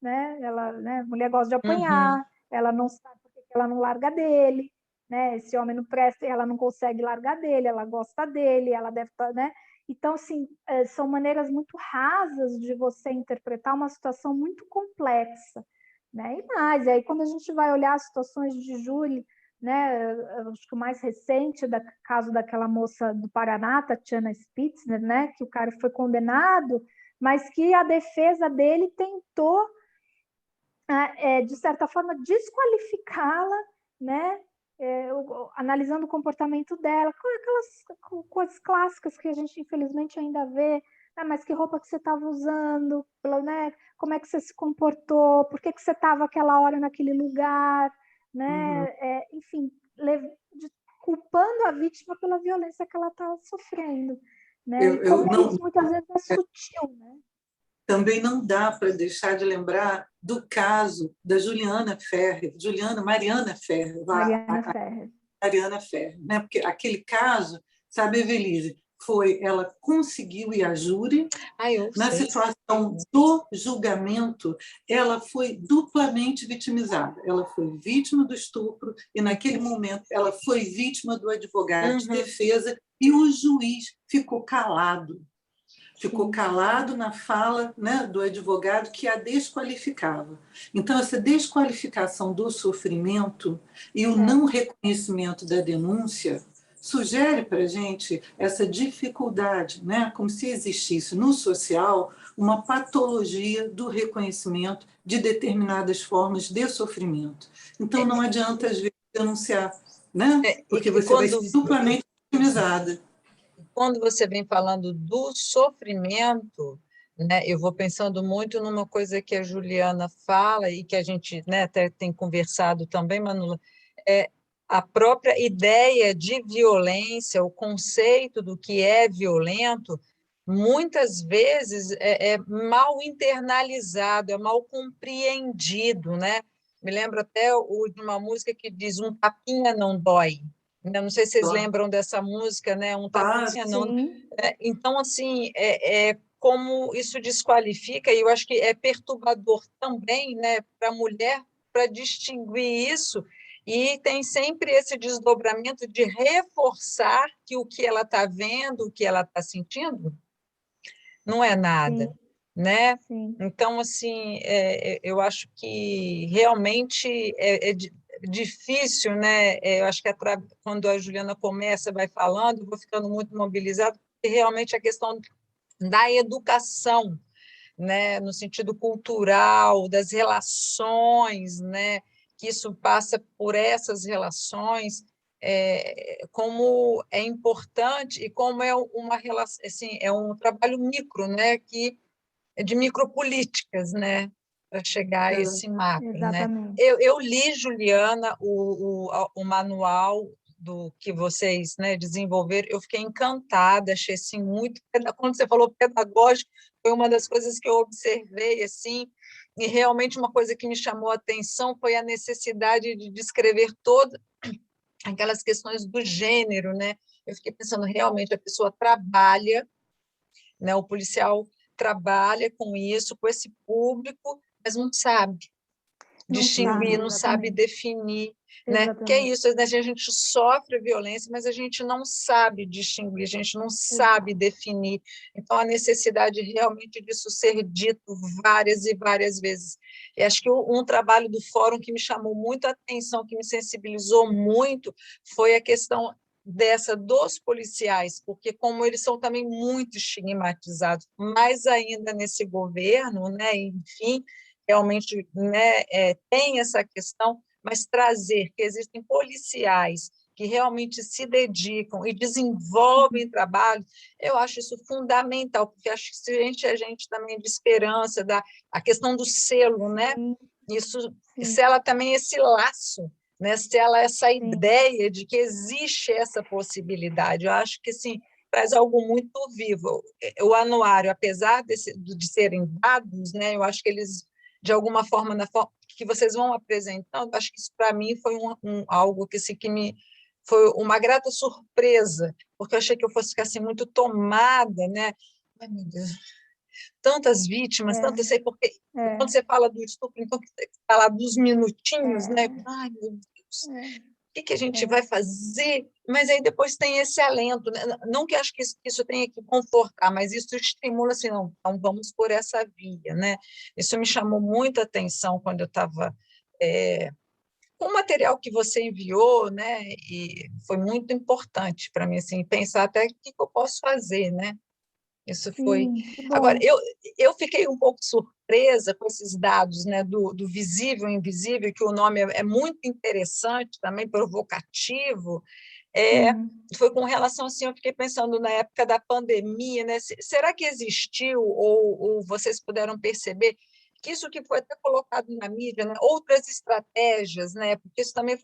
né? Ela, né? A mulher gosta de apanhar, ela não sabe por que ela não larga dele, né? Esse homem não presta, ela não consegue largar dele, ela gosta dele, ela deve estar, né? Então, assim, são maneiras muito rasas de você interpretar uma situação muito complexa, né? E mais, e aí quando a gente vai olhar as situações de júri, né? Acho que o mais recente caso daquela moça do Paraná, Tatiana Spitzner, né? Que o cara foi condenado, mas que a defesa dele tentou de certa forma, desqualificá-la, né? Analisando o comportamento dela, com aquelas coisas clássicas que a gente, infelizmente, ainda vê, mas que roupa que você estava usando, né? Como é que você se comportou, por que você estava aquela hora naquele lugar, né? Enfim, culpando a vítima pela violência que ela estava sofrendo. Né? E como isso muitas vezes é sutil, né? Também não dá para deixar de lembrar do caso da Mariana Ferrer, né? Porque aquele caso, sabe, Evelise, ela conseguiu ir à júri, na situação do julgamento, ela foi duplamente vitimizada. Ela foi vítima do estupro e, naquele momento, ela foi vítima do advogado de defesa e o juiz ficou calado. Ficou calado na fala, né, do advogado que a desqualificava. Então, essa desqualificação do sofrimento e o não reconhecimento da denúncia sugere para a gente essa dificuldade, né, como se existisse no social uma patologia do reconhecimento de determinadas formas de sofrimento. Então, não adianta, às vezes, denunciar, né, porque você vai ser duplamente vitimizada. Quando você vem falando do sofrimento, né, eu vou pensando muito numa coisa que a Juliana fala e que a gente, né, até tem conversado também, Manula, a própria ideia de violência, o conceito do que é violento, muitas vezes é mal internalizado, é mal compreendido, né? Me lembro até de uma música que diz: um tapinha não dói, Eu não sei se vocês lembram dessa música, né? Um tapa ensinando. Então, assim, como isso desqualifica, e eu acho que é perturbador também, né, para a mulher, para distinguir isso, e tem sempre esse desdobramento de reforçar que o que ela está vendo, o que ela está sentindo, não é nada, Sim. né? Sim. Então, assim, eu acho que realmente é difícil, né? Eu acho que quando a Juliana começa, vai falando, eu vou ficando muito mobilizada, porque realmente a questão da educação, né? No sentido cultural, das relações, né? Que isso passa por essas relações, como é importante e como é uma relação, assim, é um trabalho micro, né? Que de micropolíticas, né, para chegar a esse macro, né? Exatamente. Eu li, Juliana, o manual do que vocês, né, desenvolveram, eu fiquei encantada, achei assim muito, quando você falou pedagógico, foi uma das coisas que eu observei assim, e realmente uma coisa que me chamou a atenção foi a necessidade de descrever todas aquelas questões do gênero, né? Eu fiquei pensando, realmente a pessoa trabalha, né, o policial trabalha com isso, com esse público, mas não sabe distinguir, não sabe definir, né? Que é isso, né? A gente sofre violência, mas a gente não sabe distinguir, a gente não sabe definir. Então, a necessidade realmente disso ser dito várias e várias vezes. E acho que um trabalho do fórum que me chamou muito a atenção, que me sensibilizou muito, foi a questão dos policiais, porque como eles são também muito estigmatizados, mais ainda nesse governo, né? Enfim, realmente, né, tem essa questão, mas trazer que existem policiais que realmente se dedicam e desenvolvem trabalho, eu acho isso fundamental, porque acho que se a gente também de esperança, a questão do selo, né? Isso sela também esse laço, né? Sela essa ideia de que existe essa possibilidade. Eu acho que assim, traz algo muito vivo. O anuário, apesar de serem dados, né? Eu acho que eles de alguma forma, na forma que vocês vão apresentando, acho que isso para mim foi algo que, assim, foi uma grata surpresa, porque eu achei que eu fosse ficar assim, muito tomada, né? Ai, meu Deus, tantas vítimas, tantas, sei porque quando você fala do estupro, então você fala dos minutinhos, né? Ai, meu Deus, o que a gente vai fazer? Mas aí depois tem esse alento, né? Não que acho que isso tenha que confortar, mas isso estimula assim, não, então vamos por essa via, né? Isso me chamou muita atenção quando eu estava com o material que você enviou, né? E foi muito importante para mim assim, pensar até o que eu posso fazer, né? Isso foi. Agora, eu fiquei um pouco surpresa com esses dados, né, do visível e invisível, que o nome é muito interessante, também provocativo. Foi com relação assim, eu fiquei pensando na época da pandemia, né? Será que existiu, ou vocês puderam perceber que isso que foi até colocado na mídia, né, outras estratégias, né? Porque isso também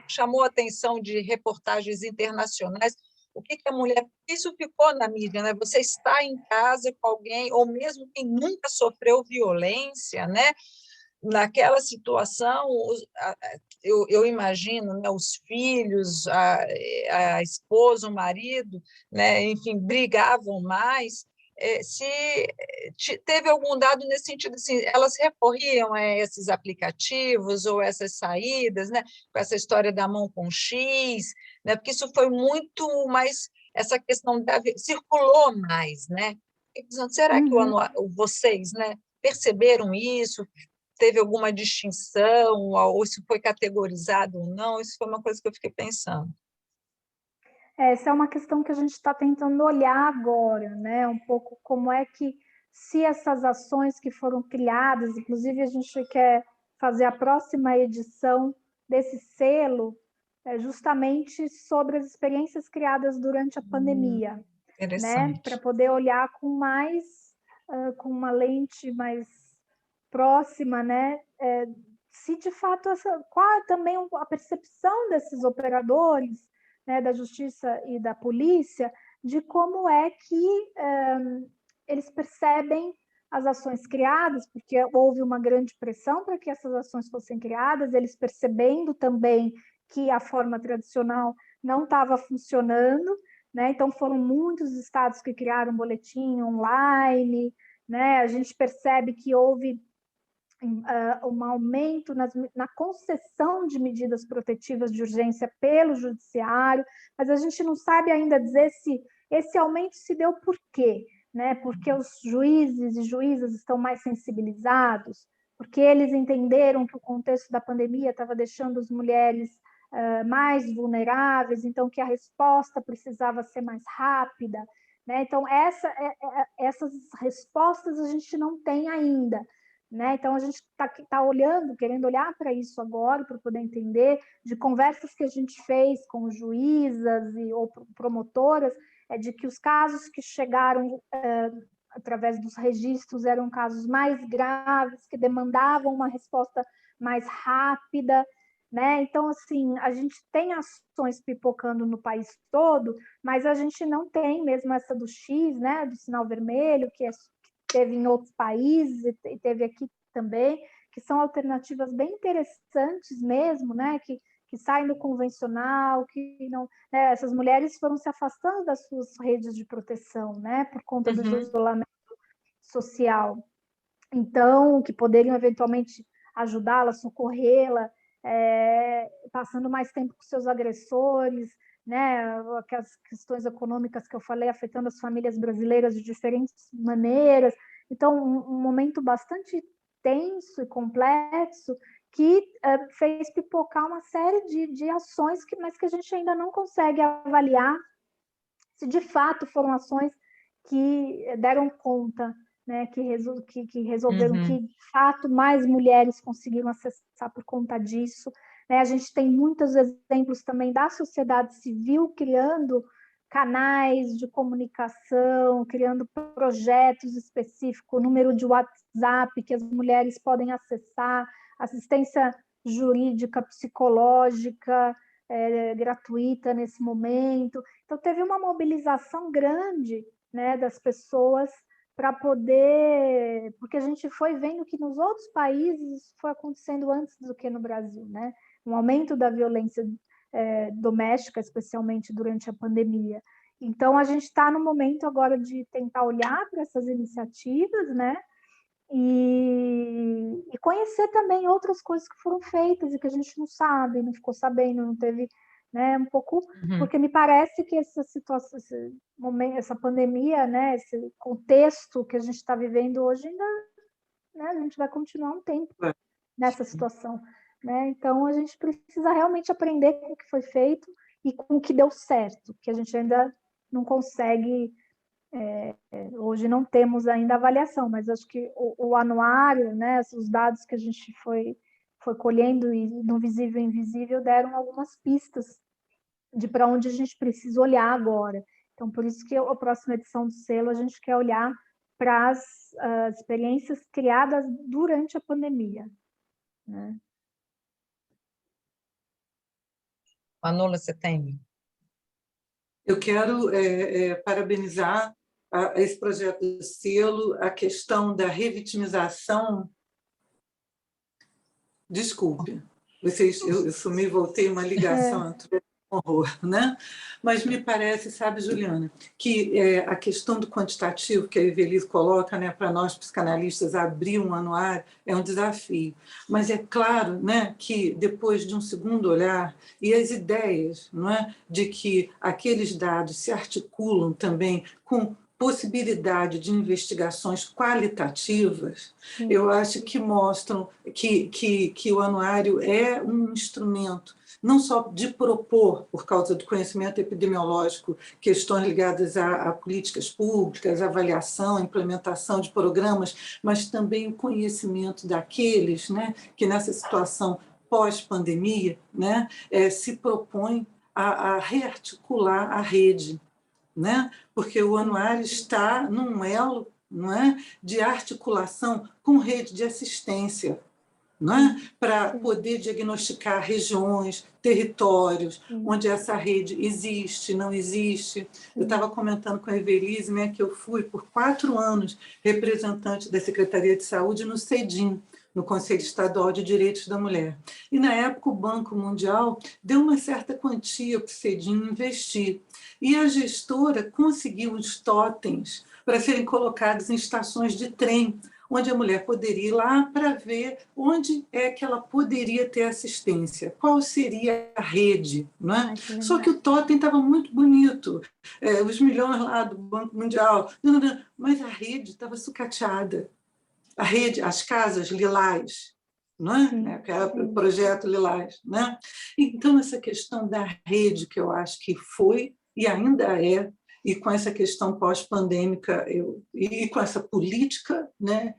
chamou a atenção de reportagens internacionais. O que a mulher... Isso ficou na mídia, né? Você está em casa com alguém, ou mesmo quem nunca sofreu violência, né? Naquela situação, eu imagino, né, os filhos, a esposa, o marido, né, enfim, brigavam mais. Se teve algum dado nesse sentido, assim, elas recorriam a esses aplicativos ou essas saídas, né, com essa história da mão com X, né, porque isso foi muito mais, essa questão circulou mais, né? Será que vocês, né, perceberam isso? Teve alguma distinção, ou se foi categorizado ou não? Isso foi uma coisa que eu fiquei pensando. Essa é uma questão que a gente está tentando olhar agora, né? Um pouco como é que, se essas ações que foram criadas, inclusive a gente quer fazer a próxima edição desse selo, justamente sobre as experiências criadas durante a pandemia, né? Para poder olhar com uma lente mais próxima, né? Se de fato qual é também a percepção desses operadores, né, da justiça e da polícia, de como é que eles percebem as ações criadas, porque houve uma grande pressão para que essas ações fossem criadas, eles percebendo também que a forma tradicional não estava funcionando, né? Então foram muitos estados que criaram boletim online, né? A gente percebe que houve um aumento na concessão de medidas protetivas de urgência pelo judiciário, mas a gente não sabe ainda dizer se esse aumento se deu por quê, né? Porque os juízes e juízas estão mais sensibilizados, porque eles entenderam que o contexto da pandemia estava deixando as mulheres mais vulneráveis, então que a resposta precisava ser mais rápida, né? Então essas respostas a gente não tem ainda, né? Então a gente tá olhando, querendo olhar para isso agora, para poder entender, de conversas que a gente fez com juízas ou promotoras, de que os casos que chegaram através dos registros eram casos mais graves, que demandavam uma resposta mais rápida, né? Então, assim, a gente tem ações pipocando no país todo, mas a gente não tem mesmo essa do X, né? Do sinal vermelho, que teve em outros países e teve aqui também, que são alternativas bem interessantes mesmo, né? Que saem do convencional, que não, né? Essas mulheres foram se afastando das suas redes de proteção, né? Por conta do isolamento social. Então, que poderiam eventualmente ajudá-la, socorrê-la, passando mais tempo com seus agressores, né? Aquelas questões econômicas que eu falei afetando as famílias brasileiras de diferentes maneiras. Então, um momento bastante tenso e complexo que fez pipocar uma série de ações, mas que a gente ainda não consegue avaliar se de fato foram ações que deram conta, né, que resolveram que, de fato, mais mulheres conseguiram acessar por conta disso. Né? A gente tem muitos exemplos também da sociedade civil criando canais de comunicação, criando projetos específicos, número de WhatsApp que as mulheres podem acessar, assistência jurídica, psicológica, gratuita nesse momento. Então, teve uma mobilização grande, né, das pessoas para poder... Porque a gente foi vendo que nos outros países isso foi acontecendo antes do que no Brasil, né? Um aumento da violência doméstica, especialmente durante a pandemia. Então, a gente está no momento agora de tentar olhar para essas iniciativas, né? E conhecer também outras coisas que foram feitas e que a gente não sabe, não ficou sabendo, não teve, né, um pouco, porque me parece que essa situação, esse momento, essa pandemia, né, esse contexto que a gente está vivendo hoje ainda, né, a gente vai continuar um tempo nessa situação, né? Então a gente precisa realmente aprender com o que foi feito e com o que deu certo, que a gente ainda não consegue. Hoje não temos ainda avaliação, mas acho que o anuário, né, os dados que a gente foi colhendo e no visível e invisível deram algumas pistas de para onde a gente precisa olhar agora. Então, por isso que a próxima edição do selo a gente quer olhar para as experiências criadas durante a pandemia. Né? Manola, você tem? Eu quero parabenizar esse projeto do selo, a questão da revitimização. Desculpe, eu sumi, voltei uma ligação, horror, né? Mas me parece, sabe, Juliana, que a questão do quantitativo que a Evelise coloca, né, para nós psicanalistas abrir um anuário é um desafio. Mas é claro, né, que depois de um segundo olhar e as ideias, não é, de que aqueles dados se articulam também com possibilidade de investigações qualitativas, eu acho que mostram que o anuário é um instrumento não só de propor, por causa do conhecimento epidemiológico, questões ligadas a políticas públicas, avaliação, implementação de programas, mas também o conhecimento daqueles, né, que nessa situação pós-pandemia, né, se propõem a rearticular a rede, né? Porque o anuário está num elo, não é, de articulação com rede de assistência, não é? Para poder diagnosticar regiões, territórios, onde essa rede existe, não existe. Eu estava comentando com a Evelise, né, que eu fui por 4 anos representante da Secretaria de Saúde no CEDIM, no Conselho Estadual de Direitos da Mulher. E, na época, o Banco Mundial deu uma certa quantia para o Cedinho investir. E a gestora conseguiu os totens para serem colocados em estações de trem, onde a mulher poderia ir lá para ver onde é que ela poderia ter assistência, qual seria a rede. Não é? Só que o totem estava muito bonito, os milhões lá do Banco Mundial, mas a rede estava sucateada. A rede, as casas lilás, não é? Sim, Que era o projeto Lilás. Né? Então, essa questão da rede, que eu acho que foi e ainda é, e com essa questão pós-pandêmica e com essa política, né,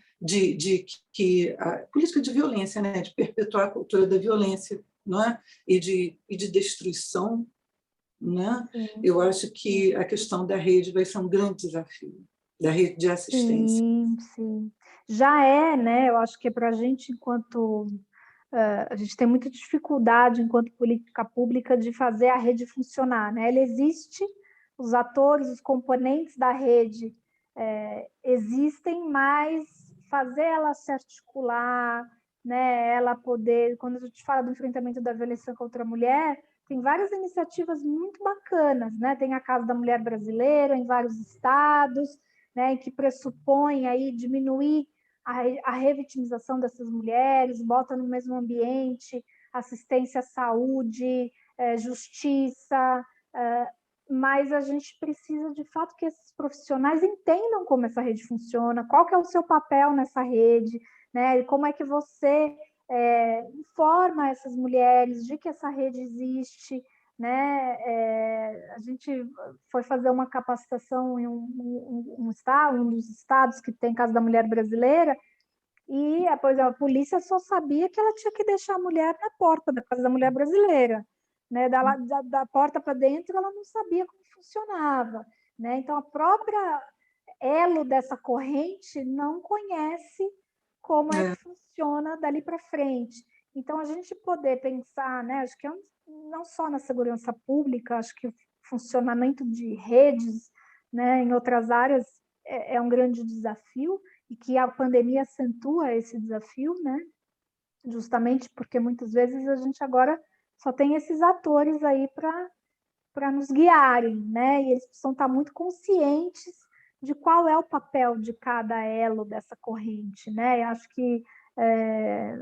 a política de violência, né, de perpetuar a cultura da violência, não é? e de destruição, né? Eu acho que a questão da rede vai ser um grande desafio, da rede de assistência. Sim, sim. Já é, né? Eu acho que para a gente, enquanto a gente tem muita dificuldade, enquanto política pública, de fazer a rede funcionar, né? Ela existe, os atores, os componentes da rede existem, mas fazer ela se articular, né? Ela poder, quando a gente fala do enfrentamento da violência contra a mulher, tem várias iniciativas muito bacanas, né? Tem a Casa da Mulher Brasileira em vários estados, né? Que pressupõe aí diminuir a revitimização dessas mulheres, bota no mesmo ambiente assistência à saúde, justiça, mas a gente precisa, de fato, que esses profissionais entendam como essa rede funciona, qual que é o seu papel nessa rede, né? E como é que você informa essas mulheres de que essa rede existe, né? A gente foi fazer uma capacitação em um estado, um dos estados que tem Casa da Mulher Brasileira, e a polícia só sabia que ela tinha que deixar a mulher na porta da Casa da Mulher Brasileira, né? Da porta para dentro, ela não sabia como funcionava, né? Então, a própria elo dessa corrente não conhece como é que funciona dali para frente. Então, a gente poder pensar, né? Acho que não só na segurança pública, acho que o funcionamento de redes, né, em outras áreas é um grande desafio, e que a pandemia acentua esse desafio, né? Justamente porque muitas vezes a gente agora só tem esses atores aí para nos guiarem, né? E eles precisam estar muito conscientes de qual é o papel de cada elo dessa corrente, né? Eu acho que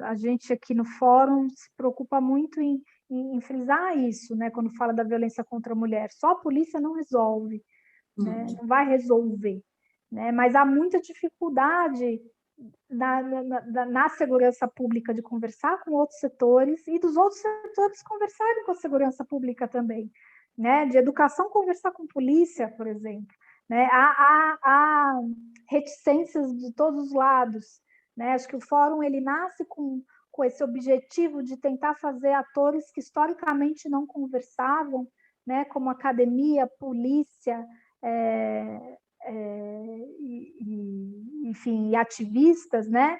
a gente aqui no fórum se preocupa muito em frisar isso, né? Quando fala da violência contra a mulher, só a polícia não resolve, né? Não vai resolver, né? Mas há muita dificuldade na segurança pública de conversar com outros setores e dos outros setores conversarem com a segurança pública também, né? De educação conversar com polícia, por exemplo, né? Há reticências de todos os lados, né? Acho que o fórum ele nasce com esse objetivo de tentar fazer atores que historicamente não conversavam, né? Como academia, polícia, enfim, e ativistas, né,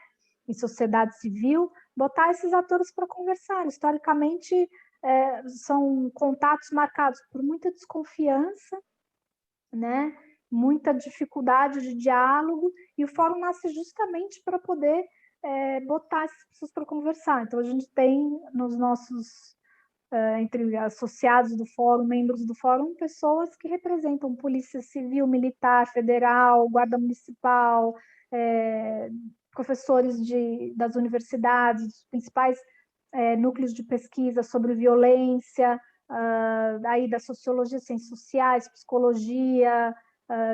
em sociedade civil, botar esses atores para conversar. Historicamente, são contatos marcados por muita desconfiança, né, muita dificuldade de diálogo, e o fórum nasce justamente para poder botar essas pessoas para conversar. Então, a gente tem nos nossos entre associados do fórum, membros do fórum, pessoas que representam polícia civil, militar, federal, guarda municipal, professores das universidades, dos principais núcleos de pesquisa sobre violência, aí da sociologia, ciências sociais, psicologia,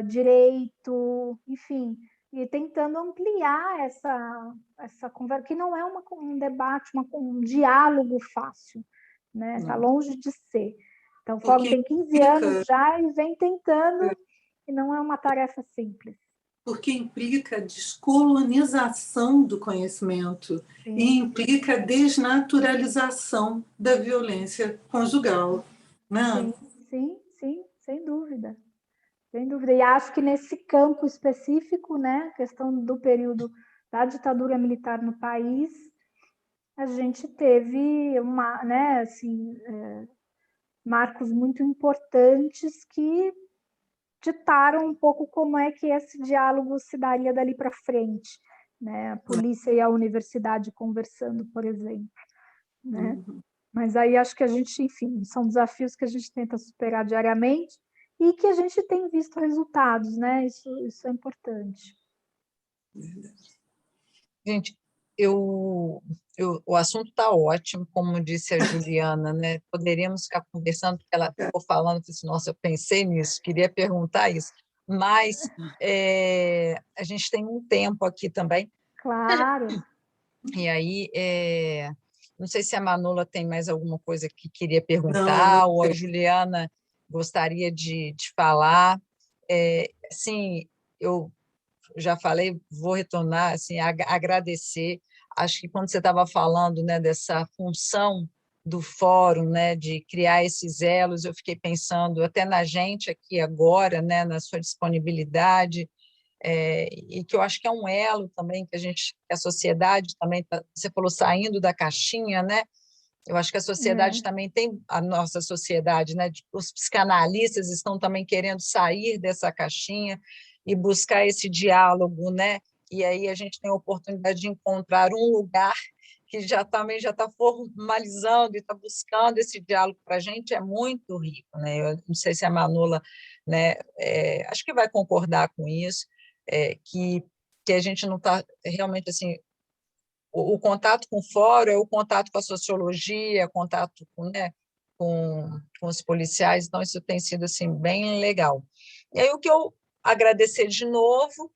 direito, enfim, e tentando ampliar essa conversa, que não é um debate, um diálogo fácil, né? Está longe de ser. Então, o fórum tem 15 anos já e vem tentando, e não é uma tarefa simples. Porque implica descolonização do conhecimento. Sim. E implica desnaturalização da violência conjugal. Né? Sim, sem dúvida. Sem dúvida. E acho que nesse campo específico, né, questão do período da ditadura militar no país, a gente teve né, assim, marcos muito importantes que ditaram um pouco como é que esse diálogo se daria dali para frente, né? A polícia e a universidade conversando, por exemplo, né? Mas aí acho que a gente, enfim, são desafios que a gente tenta superar diariamente e que a gente tem visto resultados, né? Isso é importante. Gente, o assunto está ótimo, como disse a Juliana, né? Poderíamos ficar conversando, porque ela ficou falando, assim, nossa, eu pensei nisso, queria perguntar isso, mas a gente tem um tempo aqui também. Claro. E aí, não sei se a Manula tem mais alguma coisa que queria perguntar, Não. ou a Juliana gostaria de falar. Assim, eu já falei, vou retornar, assim, agradecer. Acho que quando você estava falando, né, dessa função do fórum, né, de criar esses elos, eu fiquei pensando até na gente aqui agora, né, na sua disponibilidade, e que eu acho que é um elo também que a sociedade também você falou saindo da caixinha, né? Eu acho que a sociedade também tem, a nossa sociedade, né? Os psicanalistas estão também querendo sair dessa caixinha e buscar esse diálogo, né? E aí a gente tem a oportunidade de encontrar um lugar que também já está formalizando e está buscando esse diálogo para a gente, é muito rico, né? Eu não sei se a Manula, né, acho que vai concordar com isso, que a gente não está realmente assim, o contato com o fórum é o contato com a sociologia, contato com, né, com os policiais, então isso tem sido assim bem legal. E aí o que eu agradecer de novo